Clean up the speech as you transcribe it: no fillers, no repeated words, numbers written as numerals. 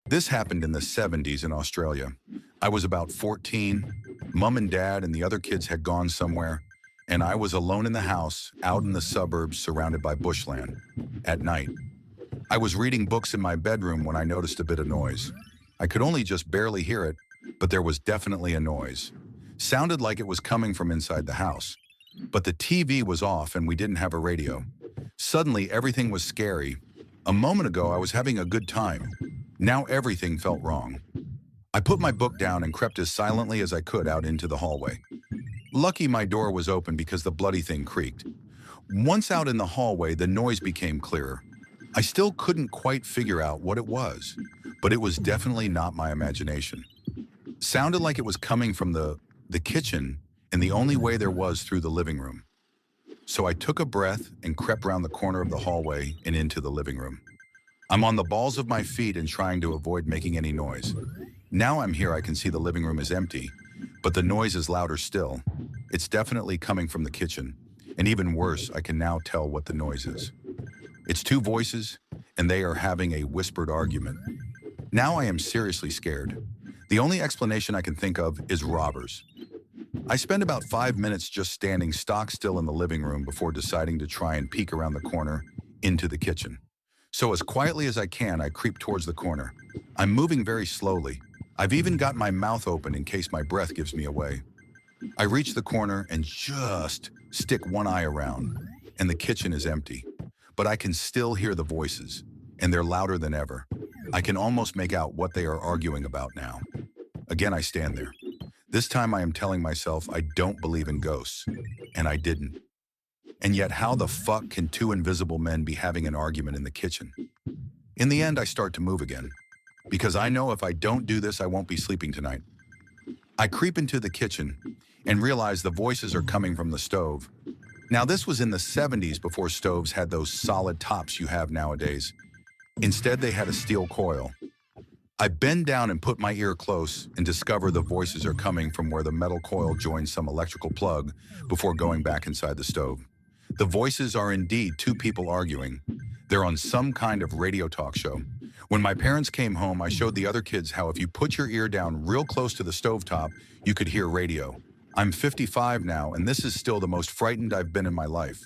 This happened in the 70s in Australia. I was about 14. Mom and dad and the other kids had gone somewhere, and I was alone in the house, out in the suburbs, surrounded by bushland. At night, I was reading books in my bedroom when I noticed a bit of noise. I could only just barely hear it, but there was definitely a noise. Sounded like it was coming from inside the house. But the TV was off and we didn't have a radio. Suddenly, everything was scary. A moment ago, I was having a good time. Now everything felt wrong. I put my book down and crept as silently as I could out into the hallway. Lucky my door was open because the bloody thing creaked. Once out in the hallway, the noise became clearer. I still couldn't quite figure out what it was, but it was definitely not my imagination. Sounded like it was coming from the kitchen, and the only way there was through the living room. So I took a breath and crept round the corner of the hallway and into the living room. I'm on the balls of my feet and trying to avoid making any noise. Now I'm here, I can see the living room is empty, but the noise is louder still. It's definitely coming from the kitchen, and even worse, I can now tell what the noise is. It's two voices, and they are having a whispered argument. Now I am seriously scared. The only explanation I can think of is robbers. I spend about 5 minutes just standing stock still in the living room before deciding to try and peek around the corner into the kitchen. So as quietly as I can, I creep towards the corner. I'm moving very slowly. I've even got my mouth open in case my breath gives me away. I reach the corner and just stick one eye around, and the kitchen is empty. But I can still hear the voices, and they're louder than ever. I can almost make out what they are arguing about now. Again, I stand there. This time I am telling myself I don't believe in ghosts, and I didn't. And yet how the fuck can two invisible men be having an argument in the kitchen? In the end, I start to move again, because I know if I don't do this, I won't be sleeping tonight. I creep into the kitchen and realize the voices are coming from the stove. Now, this was in the 70s before stoves had those solid tops you have nowadays. Instead, they had a steel coil. I bend down and put my ear close and discover the voices are coming from where the metal coil joins some electrical plug before going back inside the stove. The voices are indeed two people arguing. They're on some kind of radio talk show. When my parents came home, I showed the other kids how if you put your ear down real close to the stovetop, you could hear radio. I'm 55 now, and this is still the most frightened I've been in my life.